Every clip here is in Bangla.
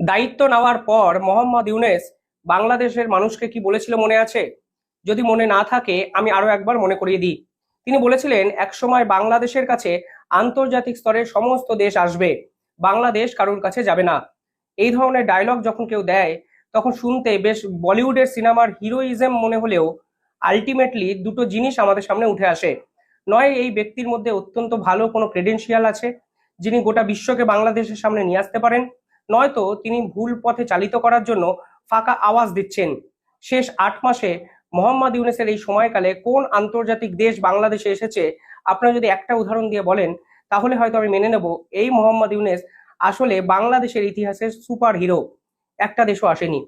দায়িত্ব নেওয়ার পর মোহাম্মদ ইউনূস বাংলাদেশের মানুষকে কি বলেছিল মনে আছে? যদি মনে না থাকে আমি আরো একবার মনে করিয়ে দিই। তিনি বলেছিলেন একসময় বাংলাদেশের কাছে আন্তর্জাতিক স্তরে সমস্ত দেশ আসবে, বাংলাদেশ কারোর কাছে যাবে না। এই ধরনের ডায়লগ যখন কেউ দেয় তখন শুনতে বেশ বলিউডের সিনেমার হিরোইজম মনে হলেও আলটিমেটলি দুটো জিনিস আমাদের সামনে উঠে আসে। নয় এই ব্যক্তির মধ্যে অত্যন্ত ভালো কোনো ক্রেডেনশিয়াল আছে যিনি গোটা বিশ্বকে বাংলাদেশের সামনে নিয়ে আসতে পারেন, নয়তো তিনি ভুল পথে চালিত করার জন্য ফাঁকা আওয়াজ দিচ্ছেন। শেষ 8 মাসে মোহাম্মদ ইউনূসের এই সময়কালে কোন আন্তর্জাতিক দেশ বাংলাদেশে এসেছে আপনারা যদি একটা উদাহরণ দিয়ে বলেন তাহলে হয়তো আমি মেনে নেব এই মোহাম্মদ ইউনূস আসলে বাংলাদেশের ইতিহাসের সুপার হিরো। একটা দেশও আসেনি।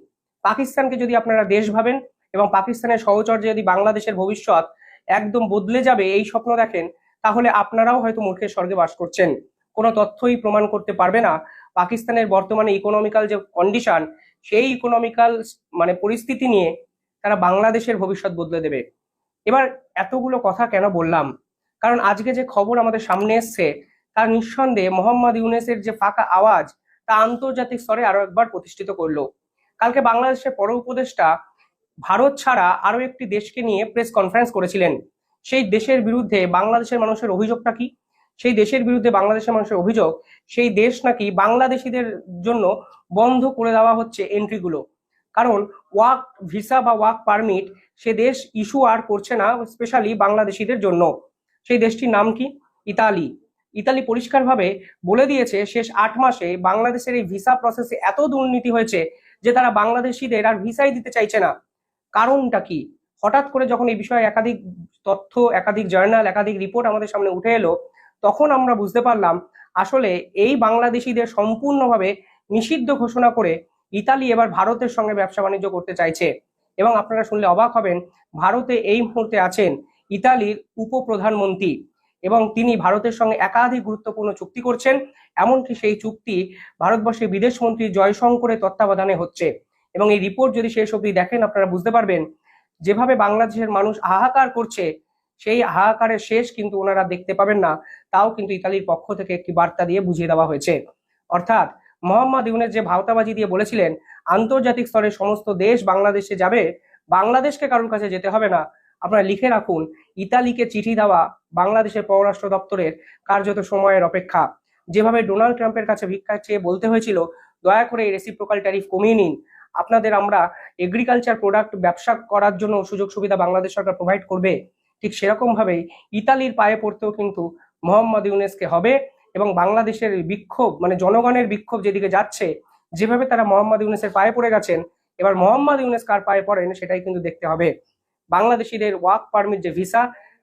পাকিস্তানকে যদি আপনারা দেশ ভাবেন এবং পাকিস্তানের সহচর্যে যদি বাংলাদেশের ভবিষ্যৎ একদম বদলে যাবে এই স্বপ্ন দেখেন, তাহলে আপনারাও হয়তো মূর্খের স্বর্গে বাস করছেন। কোনো তথ্যই প্রমাণ করতে পারবে না পাকিস্তানের বর্তমানে ইকোনমিক্যাল যে কন্ডিশন, সেই ইকোনমিক্যাল পরিস্থিতি নিয়ে তারা বাংলাদেশের ভবিষ্যৎ বদলে দেবে। এবার এতগুলো কথা কেন বললাম? কারণ আজকে যে খবর আমাদের সামনে এসছে তার নিঃসন্দেহে মোহাম্মদ ইউনূসের যে ফাঁকা আওয়াজ তা আন্তর্জাতিক স্তরে আরো একবার প্রতিষ্ঠিত করলো। কালকে বাংলাদেশের পর উপদেষ্টা ভারত ছাড়া আরো একটি দেশকে নিয়ে প্রেস কনফারেন্স করেছিলেন। সেই দেশের বিরুদ্ধে বাংলাদেশের মানুষের অভিযোগটা কি? সেই দেশের বিরুদ্ধে বাংলাদেশের মানুষের অভিযোগ সেই দেশ নাকি বাংলাদেশিদের জন্য বন্ধ করে দেওয়া হচ্ছে এন্ট্রিগুলো। কারণ ওয়ার্ক ভিসা বা ওয়ার্ক পারমিট সে দেশ ইস্যু আর করছে না স্পেশালি বাংলাদেশিদের জন্য। সেই দেশটির নাম কি? ইতালি। ইতালি পরিষ্কারভাবে বলে দিয়েছে শেষ 8 মাসে বাংলাদেশের এই ভিসা প্রসেসে এত দুর্নীতি হয়েছে যে তারা বাংলাদেশিদের আর ভিসাই দিতে চাইছে না। কারণটা কি? হঠাৎ করে যখন এই বিষয়ে একাধিক তথ্য, একাধিক জার্নাল, একাধিক রিপোর্ট আমাদের সামনে উঠে এলো, তখন আমরা বুঝতে পারলাম আসলে এই বাংলাদেশিদের সম্পূর্ণভাবে নিষিদ্ধ ঘোষণা করে ইতালি এবার ভারতের সঙ্গে ব্যবসা বাণিজ্য করতে চাইছে। এবং আপনারা শুনলে অবাক হবেন, ভারতে এই মুহূর্তে আছেন ইতালির উপপ্রধানমন্ত্রী এবং তিনি ভারতের সঙ্গে একাধিক গুরুত্বপূর্ণ চুক্তি করছেন। এমনকি সেই চুক্তি ভারতবর্ষের বিদেশমন্ত্রী জয়শঙ্করের তত্ত্বাবধানে হচ্ছে। এবং এই রিপোর্ট যদি শেষ অবধি দেখেন আপনারা বুঝতে পারবেন যেভাবে বাংলাদেশের মানুষ হাহাকার করছে সেই হাহাকারের শেষ কিন্তু ওনারা দেখতে পাবেন না। তাও কিন্তু ইতালির পক্ষ থেকে একটি বার্তা দিয়ে বুঝিয়ে দেওয়া হয়েছে। অর্থাৎ মোহাম্মদ ইউনূস যে ভাওতাবাজি দিয়ে বলেছিলেন আন্তর্জাতিক স্তরে সমস্ত দেশ বাংলাদেশে যাবে, বাংলাদেশকে কারোর কাছে যেতে হবে না, আপনারা লিখে রাখুন ইতালিকে চিঠি দেওয়া বাংলাদেশের পররাষ্ট্র দপ্তরের কার্যত সময়ের অপেক্ষা। যেভাবে ডোনাল্ড ট্রাম্পের কাছে ভিক্ষা চেয়ে বলতে হয়েছিল দয়া করে এই রেসিপ্রোকাল ট্যারিফ কমিয়ে নিন, আপনাদের আমরা এগ্রিকালচার প্রোডাক্ট ব্যবসা করার জন্য সুযোগ সুবিধা বাংলাদেশ সরকার প্রোভাইড করবে, ঠিক সেরকম ভাবেই ইতালির পায়ে পড়তেও কিন্তু মোহাম্মদ ইউনূসকে হবে। এবং বাংলাদেশের বিক্ষোভ জনগণের বিক্ষোভ যেদিকে যাচ্ছে, যেভাবে তারা মোহাম্মদ ইউনূসের পায়ে পড়ে গেছেন, এবার মোহাম্মদ ইউনূস কার পায়ে পড়েন সেটাই কিন্তু দেখতে হবে। বাংলাদেশিদের ওয়ার্ক পারমিট যে ভিসা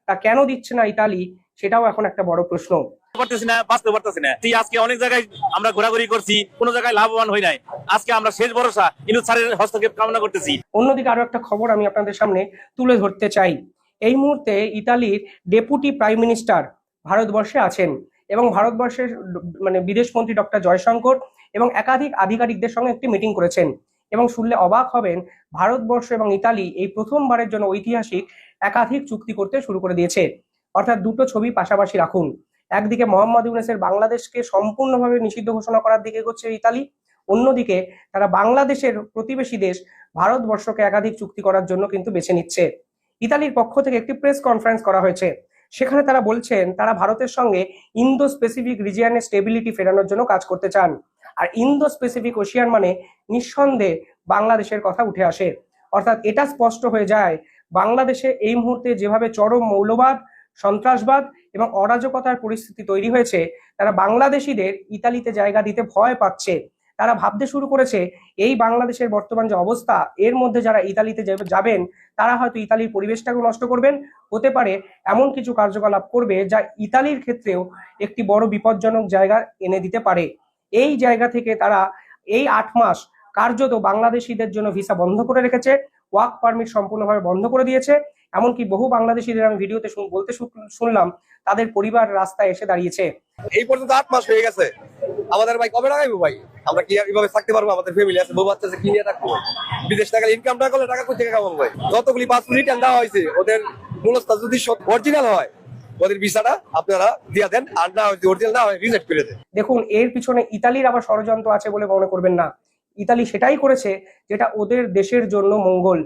তা কেন দিচ্ছে না ইতালি, সেটাও এখন একটা বড় প্রশ্ন। পারতেছি না, বাঁচতে পারতেছি না। আজকে অনেক জায়গায় আমরা ঘোরাঘুরি করছি, কোনো জায়গায় লাভবান হই নাই। আজকে আমরা শেষ ভরসা ইউনূস স্যারের হস্তক্ষেপ কামনা করতেছি। অন্যদিকে আরো একটা খবর আমি আপনাদের সামনে তুলে ধরতে চাই। এই মুহূর্তে ইতালির ডেপুটি প্রাইম মিনিস্টার ভারতবর্ষে আছেন এবং ভারতবর্ষের বিদেশমন্ত্রী ডক্টর জয়শঙ্কর এবং একাধিক আধিকারিকদের সঙ্গে একটি মিটিং করেছেন। এবং শুনলে অবাক হবেন, ভারতবর্ষ এবং ইতালি এই প্রথমবারের জন্য ঐতিহাসিক একাধিক চুক্তি করতে শুরু করে দিয়েছে। অর্থাৎ দুটো ছবি পাশাপাশি রাখুন। একদিকে মোহাম্মদ ইউনূসের বাংলাদেশকে সম্পূর্ণভাবে নিষিদ্ধ ঘোষণা করার দিকে এগোচ্ছে ইতালি, অন্যদিকে তারা বাংলাদেশের প্রতিবেশী দেশ ভারতবর্ষকে একাধিক চুক্তি করার জন্য কিন্তু বেছে নিচ্ছে। ইতালির পক্ষ থেকে একটি প্রেস কনফারেন্স করা হয়েছে, সেখানে তারা বলছেন তারা ভারতের সঙ্গে ইন্দো স্পেসিফিক রিজিয়নের স্টেবিলিটি ফেরানোর জন্য কাজ করতে চান। আর ইন্দো স্পেসিফিক ওশিয়ান মানে নিঃসন্দেহে বাংলাদেশের কথা উঠে আসে। অর্থাৎ এটা স্পষ্ট হয়ে যায় বাংলাদেশে এই মুহূর্তে যেভাবে চরম মৌলবাদ, সন্ত্রাসবাদ এবং অরাজকতার পরিস্থিতি তৈরি হয়েছে, তারা বাংলাদেশিদের ইতালিতে জায়গা দিতে ভয় পাচ্ছে। তারা ভাবতে শুরু করেছে এই বাংলাদেশের বর্তমান যে অবস্থা, এর মধ্যে যারা ইতালিতে যাবেন তারা হয়তো ইতালির পরিবেশটাকে নষ্ট করবেন, হতে পারে এমন কিছু কার্যকলাপ করবে যা ইতালির ক্ষেত্রেও একটি বড় বিপজ্জনক জায়গা এনে দিতে পারে। এই জায়গা থেকে তারা এই 8 মাস কার্যত বাংলাদেশিদের জন্য ভিসা বন্ধ করে রেখেছে, ওয়ার্ক পারমিট সম্পূর্ণভাবে বন্ধ করে দিয়েছে। এমনকি বহু বাংলাদেশিদের আমি ভিডিওতে বলতে শুনলাম তাদের পরিবার রাস্তায় এসে দাঁড়িয়েছে। এই পর্যন্ত 8 মাস হয়ে গেছে, আমাদের ভাই কবে লাগাইবো ভাই? আমরা কি এইভাবে থাকতে পারবো? আমাদের ফ্যামিলি আছে, বউ বাচ্চা আছে, কি নিয়ে থাকবো? বিদেশ টাকা ইনকাম না করলে টাকা কোথা থেকে কামাবো ভাই? যতগুলি পাসপোর্ট রিটার্ন দেওয়া হয়েছে ওদের মূলস্থা যদি অরিজিনাল হয় ওদের ভিসাটা আপনারা দিয়ে দেন, আর না হয় অরিজিনাল না হয় রিজেক্ট করে দেন। দেখুন এর পিছনে ইতালির আবার ষড়যন্ত্র আছে বলে মনে করবেন না। ইতালি সেটাই করেছে যেটা ওদের দেশের জন্য মঙ্গল।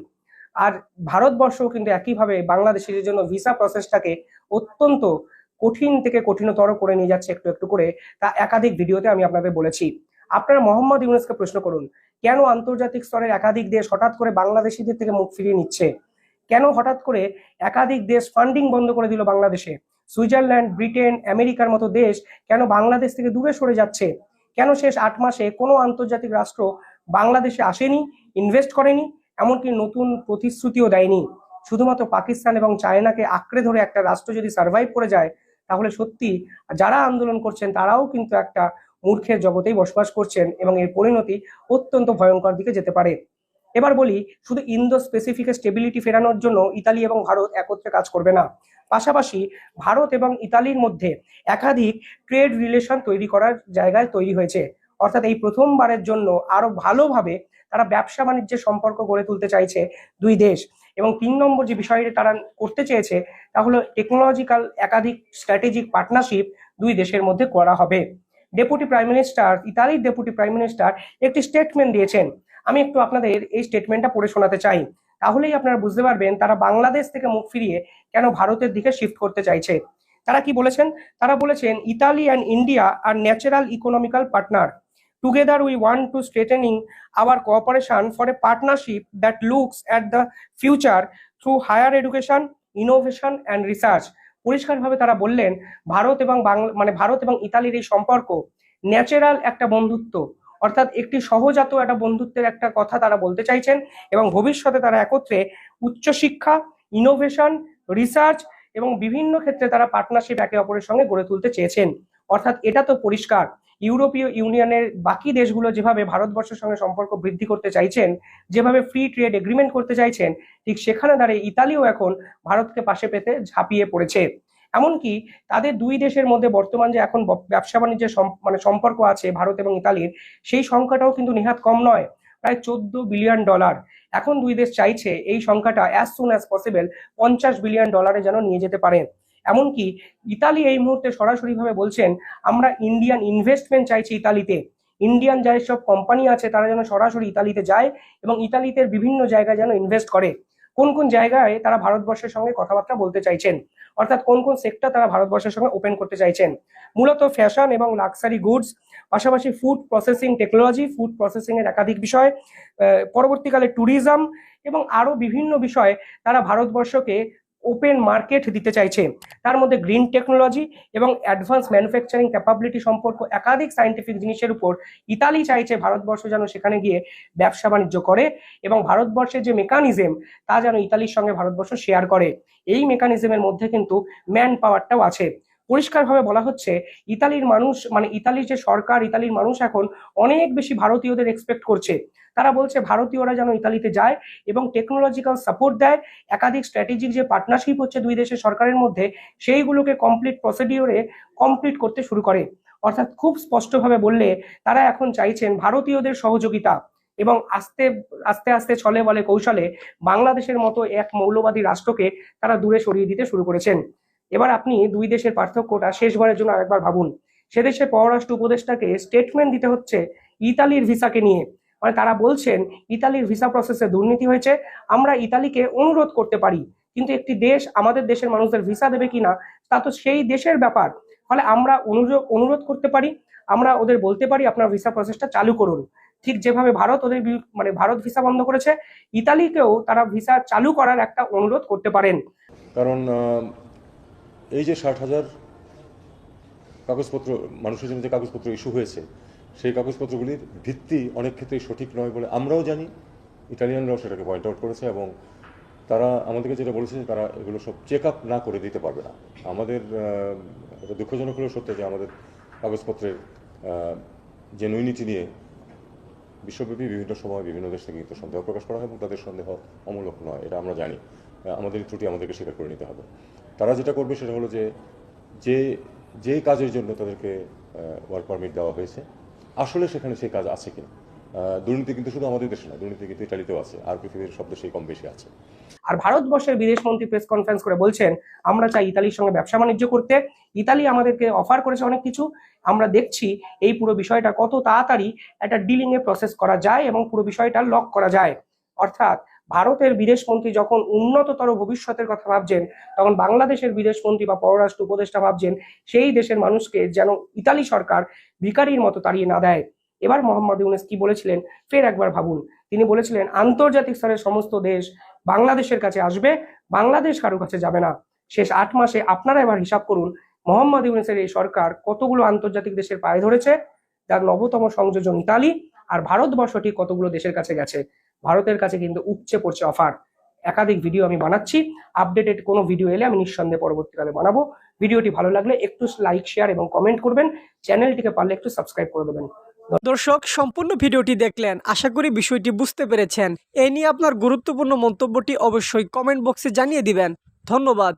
আর ভারতবর্ষও কিন্তু একইভাবে বাংলাদেশের জন্য ভিসা প্রসেসটাকে অত্যন্ত কঠিন থেকে কঠিনতর করে নিয়ে যাচ্ছে একটু একটু করে। তা একাধিক ভিডিওতে আমি আপনাদের বলেছি। আপনারা মোহাম্মদ ইউনূসকে প্রশ্ন করুন, কেন আন্তর্জাতিক স্তরের একাধিক দেশ হঠাৎ করে বাংলাদেশিদের থেকে মুখ ফিরিয়ে নিচ্ছে? কেন হঠাৎ করে একাধিক দেশ ফান্ডিং বন্ধ করে দিল বাংলাদেশে? সুইজারল্যান্ড, ব্রিটেন, আমেরিকার মতো দেশ কেন বাংলাদেশ থেকে দূরে সরে যাচ্ছে? কেন শেষ 8 মাসে কোনো আন্তর্জাতিক রাষ্ট্র বাংলাদেশে আসেনি, ইনভেস্ট করেনি, এমনকি নতুন প্রতিশ্রুতিও দেয়নি? শুধুমাত্র পাকিস্তান এবং চায়নাকে আঁকড়ে ধরে একটা রাষ্ট্র যদি সার্ভাইভ করে যায়, তাহলে সত্যি যারা আন্দোলন করছেন তারাও কিন্তু একটা মূর্খের জগতেই বসবাস করছেন এবং এর পরিণতি অত্যন্ত ভয়ঙ্কর দিকে যেতে পারে। এবার বলি, শুধু ইন্দো স্পেসিফিক স্টেবিলিটি ফেরানোর জন্য ইতালি এবং ভারত একত্রে কাজ করবে না। পাশাপাশি ভারত এবং ইতালির মধ্যে একাধিক ট্রেড রিলেশন তৈরি করার জায়গায় তৈরি হয়েছে। অর্থাৎ এই প্রথমবারের জন্য আরো ভালোভাবে তারা ব্যবসা বাণিজ্যের সম্পর্ক গড়ে তুলতে চাইছে দুই দেশ। এবং 3 নম্বর যে বিষয়টা তারা করতে চেয়েছে তা হলো টেকনোলজিক্যাল একাধিক স্ট্র্যাটেজিক পার্টনারশিপ দুই দেশের মধ্যে করা হবে। ইতালির ডেপুটি প্রাইম মিনিস্টার একটি স্টেটমেন্ট দিয়েছেন। আমি একটু আপনাদের এই স্টেটমেন্টটা পড়ে শোনাতে চাই, তাহলেই আপনারা বুঝতে পারবেন তারা বাংলাদেশ থেকে মুখ ফিরিয়ে কেন ভারতের দিকে শিফট করতে চাইছে। তারা কি বলেছেন? তারা বলেছেন, ইতালি অ্যান্ড ইন্ডিয়া আর natural economical partner. Together we want to strengthening our cooperation for a partnership that looks at the future through higher education, innovation and research. পরিষ্কারভাবে তারা বললেন ভারত এবং ইতালির এই সম্পর্ক ন্যাচারাল একটা বন্ধুত্ব, অর্থাৎ একটি সহজাত একটা বন্ধুত্বের একটা কথা তারা বলতে চাইছেন এবং ভবিষ্যতে তারা একত্রে উচ্চশিক্ষা, ইনোভেশন, রিসার্চ এবং বিভিন্ন ক্ষেত্রে তারা পার্টনারশিপ একে অপরের সঙ্গে গড়ে তুলতে চেয়েছেন। অর্থাৎ এটা তো পরিষ্কার ইউরোপীয় ইউনিয়নের বাকি দেশগুলো যেভাবে ভারতবর্ষের সঙ্গে সম্পর্ক বৃদ্ধি করতে চাইছেন, যেভাবে ফ্রি ট্রেড এগ্রিমেন্ট করতে চাইছেন, ঠিক সেখানে দাঁড়িয়ে ইতালিও এখন ভারতকে পাশে পেতে ঝাঁপিয়ে পড়েছে। এমনকি তাদের দুই দেশের মধ্যে বর্তমান যে এখন ব্যবসা বাণিজ্যের সম্পর্ক আছে ভারত এবং ইতালির, সেই সংখ্যাটাও কিন্তু নেহাত কম নয়, প্রায় $14 বিলিয়ন। এখন দুই দেশ চাইছে এই সংখ্যাটা as soon as possible $50 billion যেন নিয়ে যেতে পারেন। এমনকি ইতালি এই মুহূর্তে সরাসরিভাবে বলছেন, আমরা ইন্ডিয়ান ইনভেস্টমেন্ট চাইছি ইতালিতে। ইন্ডিয়ান যেসব কোম্পানি আছে তারা যেন সরাসরি ইতালিতে যায় এবং ইতালিতে বিভিন্ন জায়গায় যেন ইনভেস্ট করে। কোন কোন জায়গায় তারা ভারতবর্ষের সঙ্গে কথাবার্তা বলতে চাইছেন, অর্থাৎ কোন কোন সেক্টর তারা ভারতবর্ষের সঙ্গে ওপেন করতে চাইছেন? মূলত ফ্যাশন এবং লাক্সারি গুডস, পাশাপাশি food processing technology, food processing এর একাধিক বিষয়, পরবর্তীকালে ট্যুরিজম এবং আরো বিভিন্ন বিষয়ে তারা ভারতবর্ষকে ওপেন মার্কেট দিতে চাইছে। তার মধ্যে গ্রিন টেকনোলজি এবং অ্যাডভান্স ম্যানুফ্যাকচারিং ক্যাপাবিলিটি সম্পর্ক একাধিক সায়েন্টিফিক জিনিসের উপর ইতালি চাইছে ভারতবর্ষ যেন সেখানে গিয়ে ব্যবসা বাণিজ্য করে এবং ভারতবর্ষের যে মেকানিজম তা যেন ইতালির সঙ্গে ভারতবর্ষ শেয়ার করে। এই মেকানিজমের মধ্যে কিন্তু ম্যান পাওয়ারটাও আছে। পরিষ্কারভাবে বলা হচ্ছে, ইতালির মানুষ ইতালির যে সরকার, ইতালির মানুষ এখন অনেক বেশি ভারতীয়দের এক্সপেক্ট করছে। তারা বলছে ভারতীয়রা যেন ইতালিতে যায় এবং টেকনোলজিক্যাল সাপোর্ট দেয়। একাধিক স্ট্র্যাটেজিক যে পার্টনারশিপ হচ্ছে দুই দেশের সরকারের মধ্যে, সেইগুলোকে কমপ্লিট প্রসিডিওরে কমপ্লিট করতে শুরু করে। অর্থাৎ খুব স্পষ্টভাবে বললে তারা এখন চাইছেন ভারতীয়দের সহযোগিতা এবং আস্তে আস্তে আস্তে ছলে বলে কৌশলে বাংলাদেশের মতো এক মৌলবাদী রাষ্ট্রকে তারা দূরে সরিয়ে দিতে শুরু করেছেন। এবার আপনি দুই দেশের পার্থক্যটা শেষবারের জন্য আরেকবার ভাবুন। সে দেশের পররাষ্ট্র উপদেষ্টাকে স্টেটমেন্ট দিতে হচ্ছে ইতালির ভিসাকে নিয়ে। তারা বলছেন ইতালির ভিসা প্রসেসে দুর্নীতি হয়েছে, আমরা ইতালিকে অনুরোধ করতে পারি, কিন্তু একটি দেশ আমাদের দেশের মানুষদের ভিসা দেবে কিনা তা তো সেই দেশের ব্যাপার। ফলে আমরা অনুরোধ করতে পারি, আমরা ওদের বলতে পারি আপনার ভিসা প্রসেসটা চালু করুন। ঠিক যেভাবে ভারত ভারত ভিসা বন্ধ করেছে, ইতালিকেও তারা ভিসা চালু করার একটা অনুরোধ করতে পারেন। কারণ এই যে 60,000 কাগজপত্র মানুষের জন্য যে কাগজপত্র ইস্যু হয়েছে, সেই কাগজপত্রগুলির ভিত্তি অনেক ক্ষেত্রেই সঠিক নয় বলে আমরাও জানি, ইটালিয়ানরাও সেটাকে পয়েন্ট আউট করেছে এবং তারা আমাদেরকে যেটা বলেছে যে তারা এগুলো সব চেক আপ না করে দিতে পারবে না। আমাদের এটা দুঃখজনক হলেও সত্য যে আমাদের কাগজপত্রের জেনুইনিটি নিয়ে বিশ্বব্যাপী বিভিন্ন সময় বিভিন্ন দেশ থেকে কিন্তু সন্দেহ প্রকাশ করা হয় এবং তাদের সন্দেহ অমূলক নয়, এটা আমরা জানি। আমাদের ত্রুটি আমাদেরকে স্বীকার করে নিতে হবে। তারা যেটা করবে সেটা হলো যে কাজের জন্য তাদেরকে ওয়ার্ক পারমিট দেওয়া হয়েছে আসলে সেখানে সেই কাজ আছে কিনা, দুর্নীতি কিন্তু শুধু আমাদের দেশে না, দুর্নীতি কিন্তু ইতালিতেও আছে, আর পৃথিবীর সব দেশেই কম বেশি আছে। আর ভারতবর্ষের বিদেশ মন্ত্রী প্রেস কনফারেন্স করে বলছেন, আমরা চাই ইতালির সঙ্গে ব্যবসা বাণিজ্য করতে, ইতালি আমাদেরকে অফার করেছে অনেক কিছু, আমরা দেখছি এই পুরো বিষয়টা কত তাড়াতাড়ি একটা ডিলিং এ প্রসেস করা যায় এবং পুরো বিষয়টা লক করা যায়। অর্থাৎ ভারতের বিদেশ মন্ত্রী যখন উন্নততর ভবিষ্যতের কথা ভাবছেন, তখন বাংলাদেশের বিদেশ মন্ত্রী বা পররাষ্ট্র উপদেষ্টা ভাবছেন সেই দেশের মানুষকে যেন ইতালি সরকার ভিখারির মতো তাড়িয়ে না দেয়। এবার মোহাম্মদ ইউনূস কি বলেছিলেন ফের একবার ভাবুন। তিনি বলেছিলেন আন্তর্জাতিক স্তরের সমস্ত দেশ বাংলাদেশের কাছে আসবে, বাংলাদেশ কারো কাছে যাবে না। শেষ 8 মাসে আপনারা এবার হিসাব করুন মোহাম্মদ ইউনূসের এই সরকার কতগুলো আন্তর্জাতিক দেশের পায়ে ধরেছে, যার নবতম সংযোজন ইতালি, আর ভারতবর্ষ ঠিক কতগুলো দেশের কাছে গেছে। ভারতের কাছে কিন্তু উপচে পড়ছে অফার। একাধিক ভিডিও আমি বানাচ্ছি, আপডেটেড কোনো ভিডিও এলে আমি নিঃসন্দেহে পরবর্তীকালে বানাবো। ভিডিওটি ভালো লাগলে একটু লাইক, শেয়ার এবং কমেন্ট করবেন, চ্যানেলটিকে পারলে একটু সাবস্ক্রাইব করে দেবেন। দর্শক, সম্পূর্ণ ভিডিওটি দেখলেন, আশা করি বিষয়টি বুঝতে পেরেছেন। এই নিয়ে আপনার গুরুত্বপূর্ণ মন্তব্যটি অবশ্যই কমেন্ট বক্সে জানিয়ে দিবেন। ধন্যবাদ।